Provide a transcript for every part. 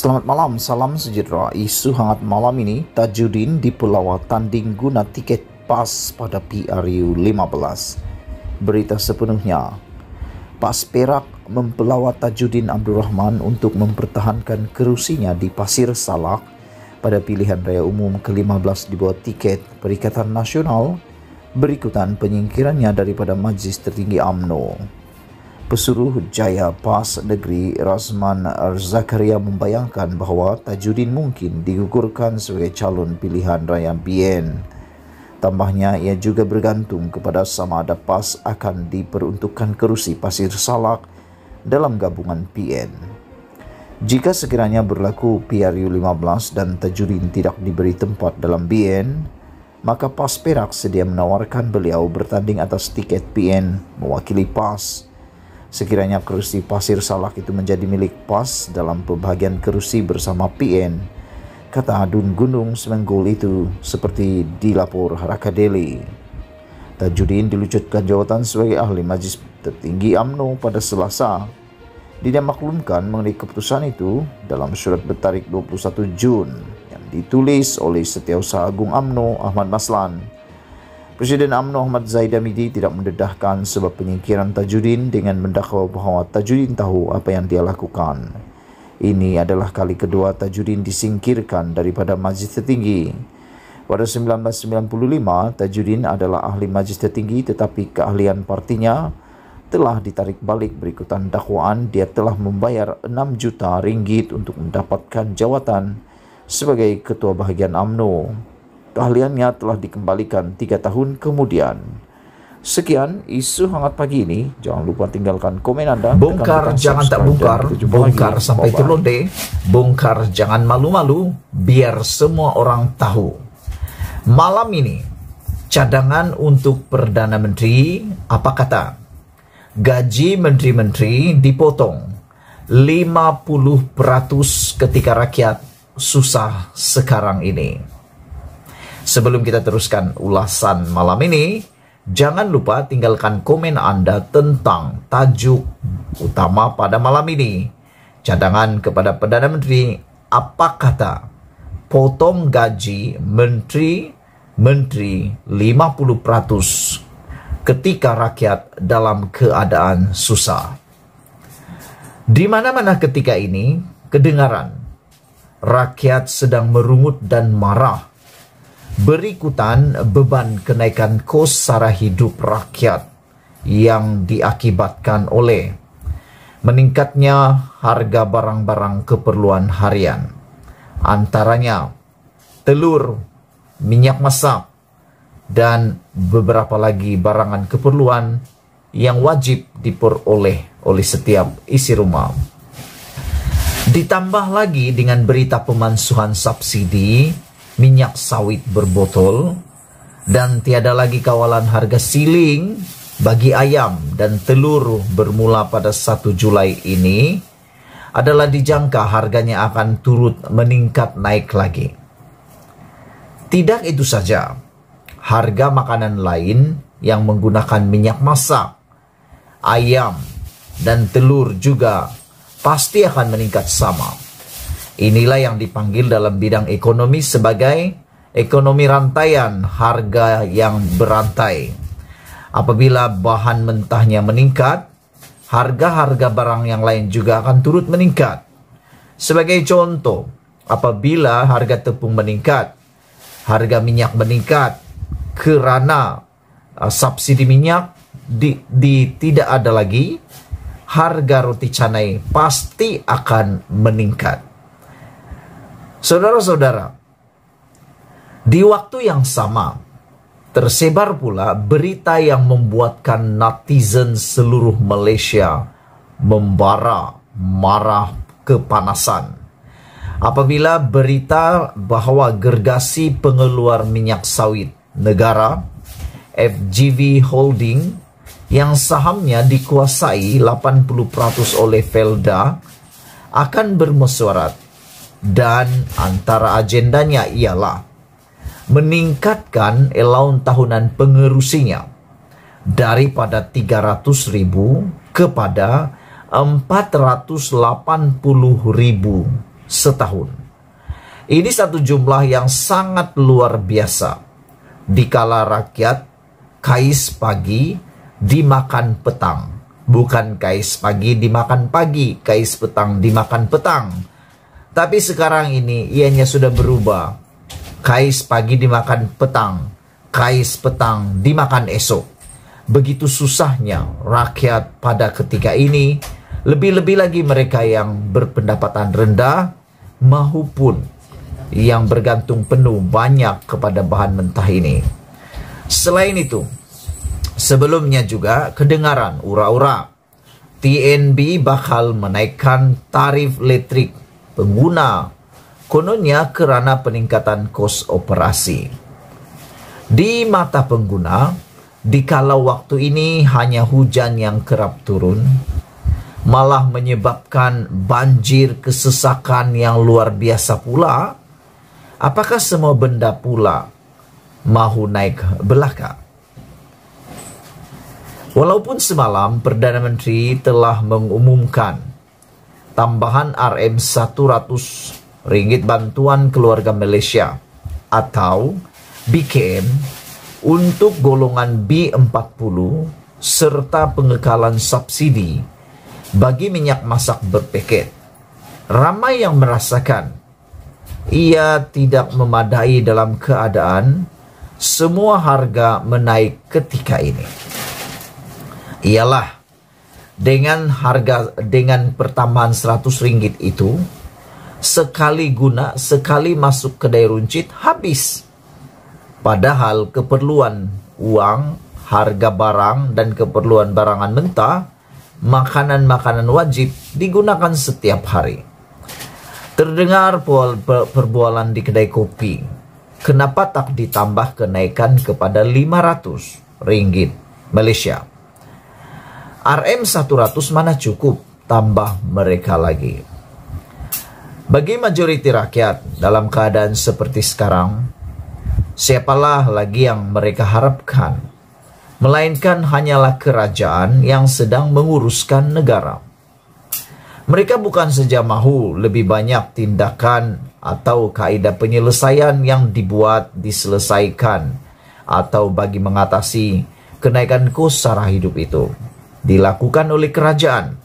Selamat malam, salam sejahtera. Isu hangat malam ini, Tajudin di Pulau tanding guna tiket PAS pada PRU 15. Berita sepenuhnya. PAS Perak mempelawat Tajudin Abdul Rahman untuk mempertahankan kerusinya di Pasir Salak pada pilihan raya umum ke-15 di bawah tiket Perikatan Nasional berikutan penyingkirannya daripada Majlis Tertinggi UMNO. Pesuruh Jaya PAS Negeri Razman Zakaria membayangkan bahawa Tajudin mungkin digugurkan sebagai calon pilihan raya BN. Tambahnya, ia juga bergantung kepada sama ada PAS akan diperuntukkan kerusi Pasir Salak dalam gabungan PN. Jika sekiranya berlaku PRU 15 dan Tajudin tidak diberi tempat dalam BN, maka PAS Perak sedia menawarkan beliau bertanding atas tiket PN mewakili PAS. Sekiranya kerusi Pasir Salak itu menjadi milik PAS dalam pembahagian kerusi bersama PN, kata Adun Gunung Semenggol itu seperti dilapor Haraka Daily. Tajudin dilucutkan jawatan sebagai ahli Majlis Tertinggi UMNO pada Selasa. Dia maklumkan mengenai keputusan itu dalam surat bertarik 21 Jun yang ditulis oleh Setiausaha Agung UMNO Ahmad Maslan. Presiden UMNO Ahmad Zaid Hamidi tidak mendedahkan sebab penyingkiran Tajudin dengan mendakwa bahawa Tajudin tahu apa yang dia lakukan. Ini adalah kali kedua Tajudin disingkirkan daripada Majlis Tertinggi. Pada 1995, Tajudin adalah ahli Majlis Tertinggi tetapi keahlian partinya telah ditarik balik berikutan dakwaan dia telah membayar 6 juta ringgit untuk mendapatkan jawatan sebagai Ketua Bahagian UMNO. Keahliannya telah dikembalikan 3 tahun kemudian. Sekian isu hangat pagi ini. Jangan lupa tinggalkan komen Anda. Bongkar jangan tak bongkar, bongkar sampai terlonde. Bongkar jangan malu-malu, biar semua orang tahu. Malam ini, cadangan untuk Perdana Menteri, apa kata? Gaji menteri-menteri dipotong 50% ketika rakyat susah sekarang ini. Sebelum kita teruskan ulasan malam ini, jangan lupa tinggalkan komen Anda tentang tajuk utama pada malam ini. Cadangan kepada Perdana Menteri, apa kata? Potong gaji menteri 50% ketika rakyat dalam keadaan susah. Di mana-mana ketika ini, kedengaran rakyat sedang merungut dan marah berikutan beban kenaikan kos sara hidup rakyat yang diakibatkan oleh meningkatnya harga barang-barang keperluan harian, antaranya telur, minyak masak, dan beberapa lagi barangan keperluan yang wajib diperoleh oleh setiap isi rumah. Ditambah lagi dengan berita pemansuhan subsidi minyak sawit berbotol dan tiada lagi kawalan harga siling bagi ayam dan telur bermula pada 1 Julai ini adalah dijangka harganya akan turut meningkat naik lagi. Tidak itu saja, harga makanan lain yang menggunakan minyak masak, ayam dan telur juga pasti akan meningkat sama. Inilah yang dipanggil dalam bidang ekonomi sebagai ekonomi rantaian harga yang berantai. Apabila bahan mentahnya meningkat, harga-harga barang yang lain juga akan turut meningkat. Sebagai contoh, apabila harga tepung meningkat, harga minyak meningkat kerana subsidi minyak tidak ada lagi, harga roti canai pasti akan meningkat. Saudara-saudara, di waktu yang sama, tersebar pula berita yang membuatkan netizen seluruh Malaysia membara, marah, kepanasan. Apabila berita bahawa gergasi pengeluar minyak sawit negara, FGV Holding, yang sahamnya dikuasai 80% oleh Felda, akan bermesyuarat. Dan antara agendanya ialah meningkatkan allowance tahunan pengerusinya daripada 300,000 kepada 480,000 setahun. Ini satu jumlah yang sangat luar biasa. Dikala rakyat kais pagi dimakan petang. Bukan kais pagi dimakan pagi, kais petang dimakan petang. Tapi sekarang ini ianya sudah berubah. Kais pagi dimakan petang, kais petang dimakan esok. Begitu susahnya rakyat pada ketika ini, lebih-lebih lagi mereka yang berpendapatan rendah maupun yang bergantung penuh banyak kepada bahan mentah ini. Selain itu, sebelumnya juga kedengaran ura-ura TNB bakal menaikkan tarif listrik pengguna, kononnya kerana peningkatan kos operasi. Di mata pengguna, dikala waktu ini hanya hujan yang kerap turun, malah menyebabkan banjir kesesakan yang luar biasa pula, apakah semua benda pula mahu naik belaka? Walaupun semalam Perdana Menteri telah mengumumkan tambahan RM100 ringgit bantuan keluarga Malaysia atau BKM untuk golongan B40 serta pengekalan subsidi bagi minyak masak berpaket, ramai yang merasakan ia tidak memadai dalam keadaan semua harga menaik ketika ini. Ialah dengan pertambahan 100 ringgit itu, sekali guna, sekali masuk kedai runcit habis. Padahal keperluan uang, harga barang dan keperluan barangan mentah, makanan-makanan wajib digunakan setiap hari. Terdengar perbualan di kedai kopi, kenapa tak ditambah kenaikan kepada 500 ringgit Malaysia? RM100 mana cukup, tambah mereka lagi. Bagi majoriti rakyat dalam keadaan seperti sekarang, siapalah lagi yang mereka harapkan, melainkan hanyalah kerajaan yang sedang menguruskan negara. Mereka bukan saja mahu lebih banyak tindakan atau kaedah penyelesaian yang diselesaikan atau bagi mengatasi kenaikan kos sara hidup itu dilakukan oleh kerajaan.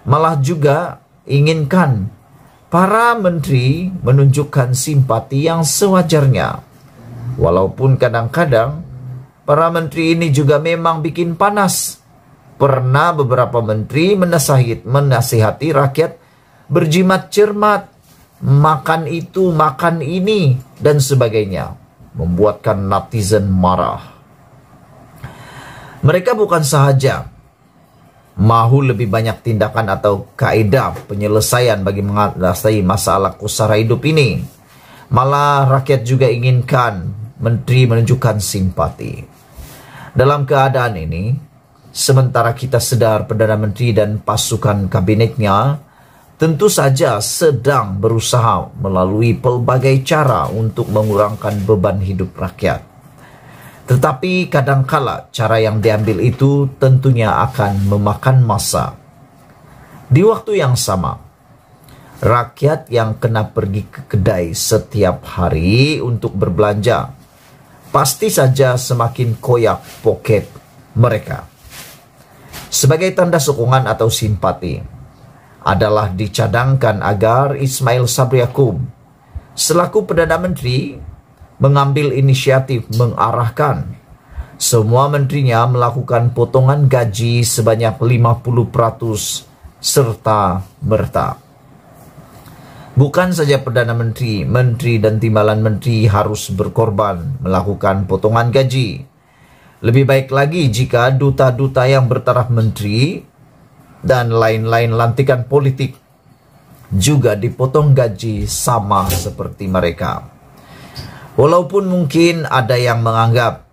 Malah juga inginkan para menteri menunjukkan simpati yang sewajarnya. Walaupun kadang-kadang para menteri ini juga memang bikin panas. Pernah beberapa menteri menasihati rakyat berjimat cermat, makan itu, makan ini, dan sebagainya, membuatkan netizen marah. Mereka bukan sahaja mahu lebih banyak tindakan atau kaedah penyelesaian bagi mengatasi masalah kos sara hidup ini, malah rakyat juga inginkan menteri menunjukkan simpati. Dalam keadaan ini, sementara kita sedar Perdana Menteri dan pasukan kabinetnya tentu saja sedang berusaha melalui pelbagai cara untuk mengurangkan beban hidup rakyat. Tetapi kadangkala cara yang diambil itu tentunya akan memakan masa. Di waktu yang sama, rakyat yang kena pergi ke kedai setiap hari untuk berbelanja pasti saja semakin koyak poket mereka. Sebagai tanda sokongan atau simpati adalah dicadangkan agar Ismail Sabri Yaakob selaku Perdana Menteri mengambil inisiatif mengarahkan semua menterinya melakukan potongan gaji sebanyak 50% serta merta. Bukan saja Perdana Menteri, menteri dan timbalan menteri harus berkorban melakukan potongan gaji. Lebih baik lagi jika duta-duta yang bertaraf menteri dan lain-lain lantikan politik juga dipotong gaji sama seperti mereka. Walaupun mungkin ada yang menganggap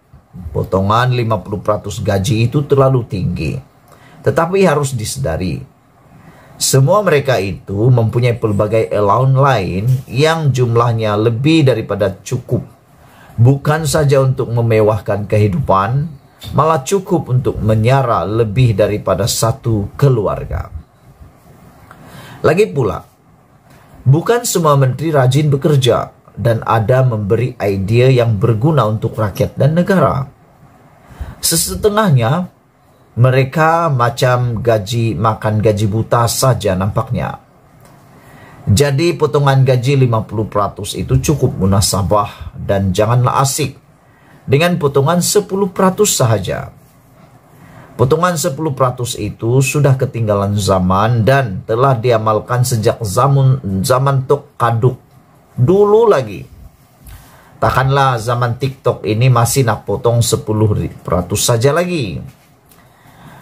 potongan 50% gaji itu terlalu tinggi, tetapi harus disedari, semua mereka itu mempunyai pelbagai allowance lain yang jumlahnya lebih daripada cukup. Bukan saja untuk memewahkan kehidupan, malah cukup untuk menyara lebih daripada satu keluarga. Lagi pula, Bukan semua menteri rajin bekerja dan ada memberi idea yang berguna untuk rakyat dan negara. Sesetengahnya, mereka macam makan gaji buta saja nampaknya. Jadi potongan gaji 50% itu cukup munasabah dan janganlah asik dengan potongan 10% saja. Potongan 10% itu sudah ketinggalan zaman dan telah diamalkan sejak zaman Tok Kaduk dulu lagi. Takkanlah zaman TikTok ini masih nak potong 10% saja lagi.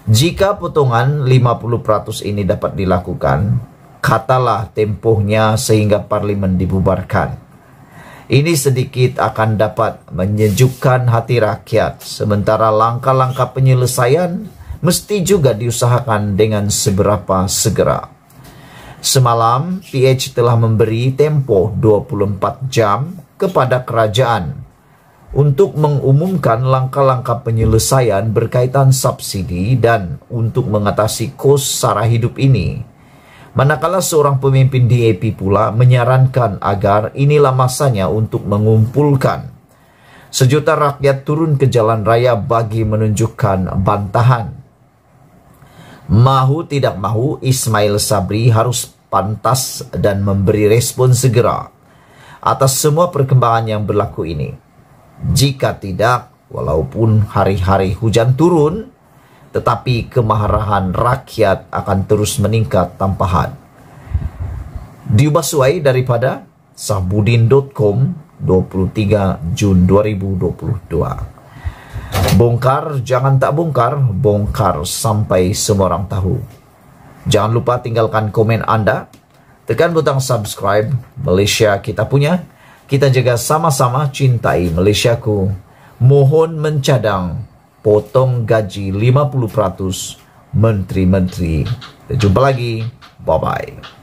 Jika potongan 50% ini dapat dilakukan, katalah tempohnya sehingga parlimen dibubarkan. Ini sedikit akan dapat menyejukkan hati rakyat, sementara langkah-langkah penyelesaian mesti juga diusahakan dengan seberapa segera. Semalam, PH telah memberi tempoh 24 jam kepada kerajaan untuk mengumumkan langkah-langkah penyelesaian berkaitan subsidi dan untuk mengatasi kos sara hidup ini. Manakala seorang pemimpin DAP pula menyarankan agar inilah masanya untuk mengumpulkan sejuta rakyat turun ke jalan raya bagi menunjukkan bantahan. Mahu tidak mahu, Ismail Sabri harus pantas dan memberi respon segera atas semua perkembangan yang berlaku ini. Jika tidak, walaupun hari-hari hujan turun, tetapi kemarahan rakyat akan terus meningkat tanpa had. Diubah suai daripada sahbudin.com 23 Jun 2022. Bongkar jangan tak bongkar, bongkar sampai semua orang tahu. Jangan lupa tinggalkan komen Anda, tekan butang subscribe. Malaysia kita punya, kita jaga sama-sama, cintai Malaysiaku. Mohon mencadang potong gaji 50% menteri-menteri. Jumpa lagi. Bye-bye.